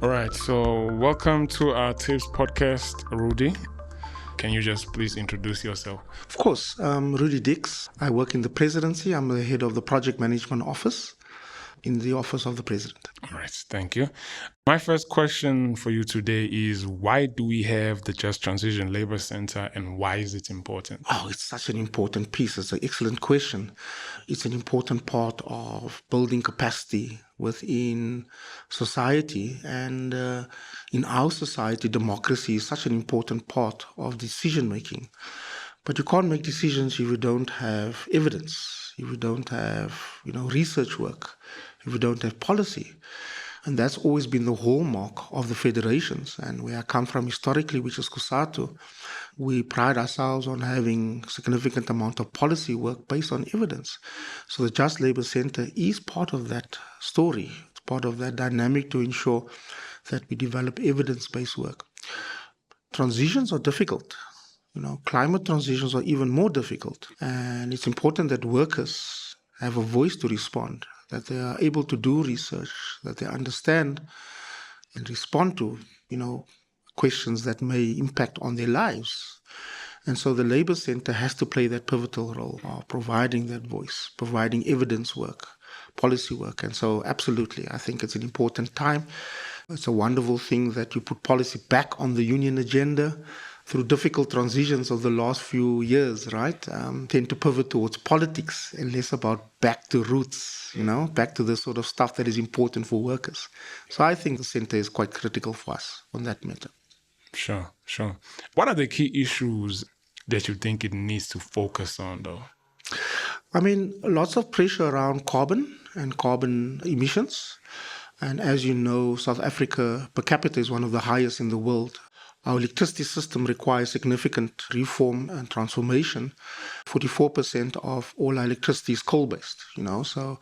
All right, so welcome to our Tips podcast, Rudi. Can you just please introduce yourself? Of course, I'm Rudi Dicks. I work in the presidency. I'm the head of the project management office in the office of the president. All right, thank you. My first question for you today is why do we have the Just Transition Labour Center and why is it important? Oh, it's such an important piece. It's an excellent question. It's an important part of building capacity within society. And in our society, democracy is such an important part of decision making. But you can't make decisions if you don't have evidence, if you don't have, research work, if you don't have policy. And that's always been the hallmark of the federations. And where I come from historically, which is Kusatu, we pride ourselves on having significant amount of policy work based on evidence. So the Just Labour Centre is part of that story. It's part of that dynamic to ensure that we develop evidence-based work. Transitions are difficult. Climate transitions are even more difficult. And it's important that workers have a voice to respond, that they are able to do research, that they understand and respond to, questions that may impact on their lives. And so the Labour Centre has to play that pivotal role of providing that voice, providing evidence work, policy work. And so absolutely, I think it's an important time. It's a wonderful thing that you put policy back on the union agenda through difficult transitions of the last few years, right? Tend to pivot towards politics and less about back to roots, back to the sort of stuff that is important for workers. So I think the centre is quite critical for us on that matter. Sure. What are the key issues that you think it needs to focus on, though? I mean, lots of pressure around carbon and carbon emissions. And as you know, South Africa per capita is one of the highest in the world. Our electricity system requires significant reform and transformation. 44% of all our electricity is coal-based, so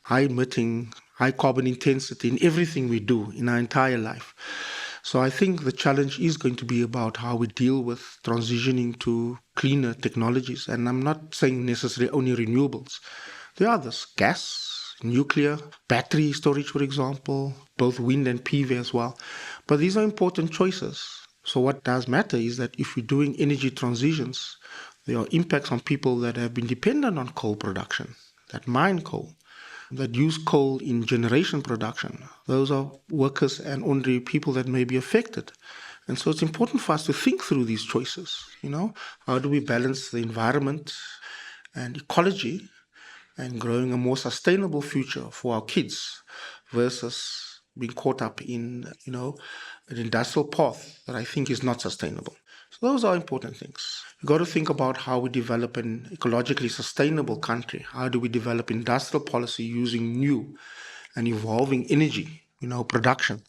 high emitting, high carbon intensity in everything we do in our entire life. So I think the challenge is going to be about how we deal with transitioning to cleaner technologies. And I'm not saying necessarily only renewables. There are others, gas, nuclear, battery storage, for example, both wind and PV as well. But these are important choices. So what does matter is that if we're doing energy transitions, there are impacts on people that have been dependent on coal production, that mine coal, that use coal in generation production. Those are workers and ordinary people that may be affected. And so it's important for us to think through these choices. How do we balance the environment and ecology and growing a more sustainable future for our kids versus being caught up in, an industrial path that I think is not sustainable. So those are important things. You've got to think about how we develop an ecologically sustainable country. How do we develop industrial policy using new and evolving energy, production?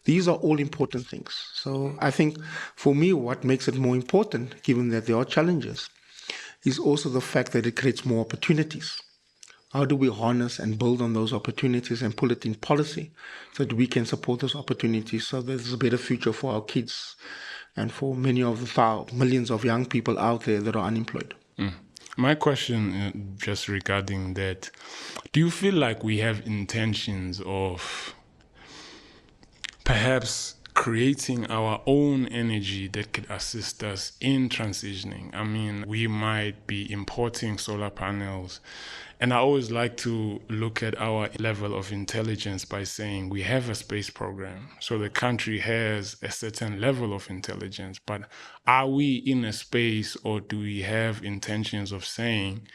These are all important things. So I think for me, what makes it more important, given that there are challenges, is also the fact that it creates more opportunities. How do we harness and build on those opportunities and pull it in policy so that we can support those opportunities so that there's a better future for our kids and for many of the millions of young people out there that are unemployed? My question just regarding that, do you feel like we have intentions of perhaps creating our own energy that could assist us in transitioning? I mean, we might be importing solar panels. And I always like to look at our level of intelligence by saying we have a space program. So the country has a certain level of intelligence. But are we in a space, or do we have intentions of saying,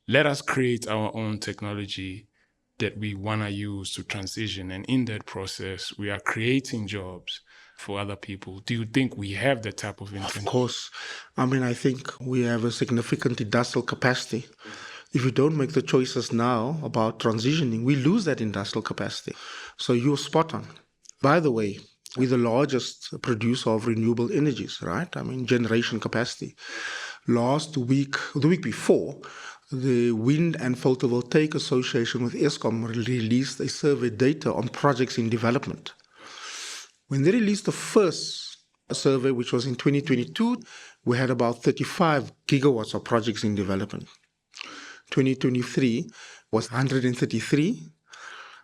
let us create our own technology that we want to use to transition? And in that process, we are creating jobs for other people. Do you think we have that type of intention? Of course. I think we have a significant industrial capacity. If we don't make the choices now about transitioning, we lose that industrial capacity. So you're spot on. By the way, we're the largest producer of renewable energies, right? Generation capacity. Last week, the week before, the Wind and Photovoltaic Association with Eskom released a survey data on projects in development. When they released the first survey, which was in 2022, we had about 35 gigawatts of projects in development. 2023 was 133.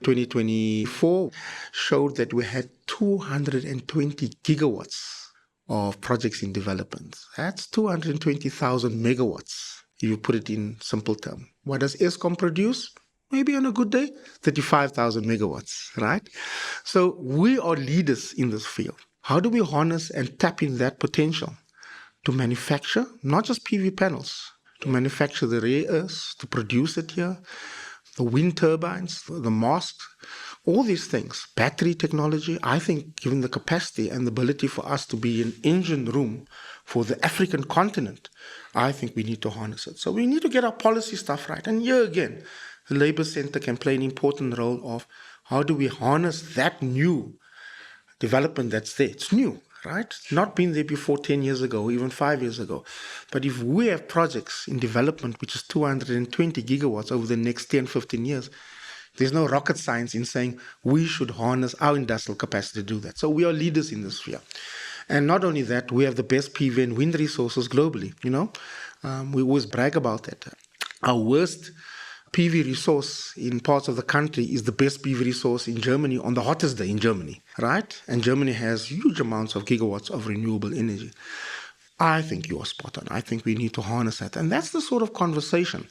2024 showed that we had 220 gigawatts of projects in development. That's 220,000 megawatts, if you put it in simple terms. What does ESCOM produce? Maybe on a good day, 35,000 megawatts, right? So we are leaders in this field. How do we harness and tap in that potential to manufacture, not just PV panels, to manufacture the rare earths, to produce it here, the wind turbines, the masts, all these things, battery technology. I think given the capacity and the ability for us to be an engine room for the African continent, I think we need to harness it. So we need to get our policy stuff right. And here again, the Labour Centre can play an important role of how do we harness that new development that's there. It's new, right? It's not been there before 10 years ago, even 5 years ago. But if we have projects in development, which is 220 gigawatts over the next 10, 15 years, there's no rocket science in saying we should harness our industrial capacity to do that. So we are leaders in this sphere. And not only that, we have the best PV and wind resources globally. We always brag about that. Our worst PV resource in parts of the country is the best PV resource in Germany on the hottest day in Germany, right? And Germany has huge amounts of gigawatts of renewable energy. I think you are spot on. I think we need to harness that. And that's the sort of conversation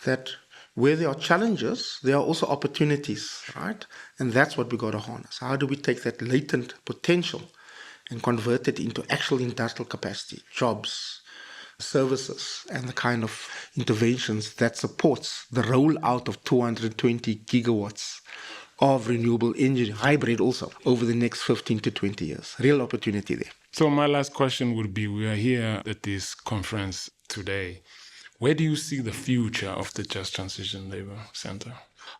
that where there are challenges, there are also opportunities, right? And that's what we got to harness. How do we take that latent potential and convert it into actual industrial capacity, jobs, services, and the kind of interventions that supports the rollout of 220 gigawatts of renewable energy, hybrid also, over the next 15 to 20 years. Real opportunity there. So my last question would be, we are here at this conference today. Where do you see the future of the Just Transition Labour Centre?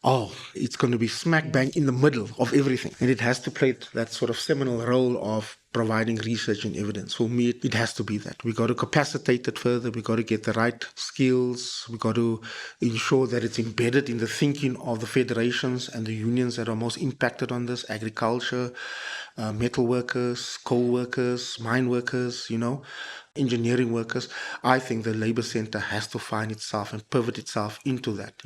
Oh, it's going to be smack bang in the middle of everything. And it has to play that sort of seminal role of providing research and evidence. For me, it has to be that. We got to capacitate it further. We got to get the right skills. We got to ensure that it's embedded in the thinking of the federations and the unions that are most impacted on this: agriculture, metal workers, coal workers, mine workers, engineering workers. I think the Labour Centre has to find itself and pivot itself into that,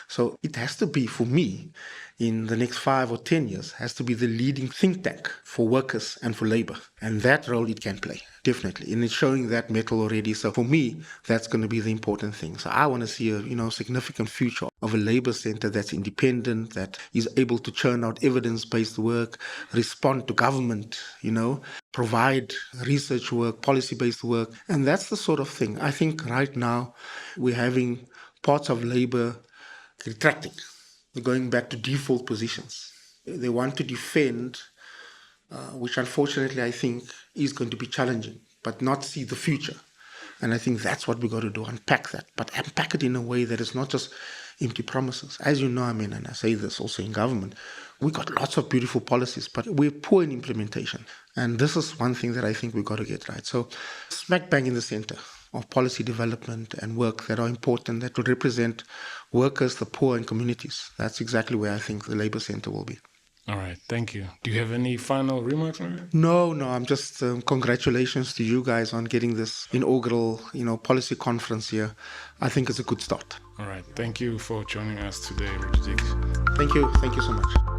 So it has to be, for me, in the next 5 or 10 years, has to be the leading think tank for workers and for labour. And that role it can play, definitely. And it's showing that mettle already. So for me, that's going to be the important thing. So I want to see a significant future of a labour centre that's independent, that is able to churn out evidence-based work, respond to government, provide research work, policy-based work. And that's the sort of thing. I think right now we're having parts of labour retracting. They're going back to default positions. They want to defend, which unfortunately I think is going to be challenging, but not see the future. And I think that's what we got to do, unpack that, but unpack it in a way that is not just empty promises. As you know, and I say this also in government, we got lots of beautiful policies, but we're poor in implementation. And this is one thing that I think we got to get right. So smack bang in the center of policy development and work that are important, that would represent workers, the poor, and communities. That's exactly where I think the Labour Centre will be. All right, thank you. Do you have any final remarks, maybe? No, I'm just congratulations to you guys on getting this inaugural, policy conference here. I think it's a good start. All right, thank you for joining us today, Rudi Dicks. Thank you so much.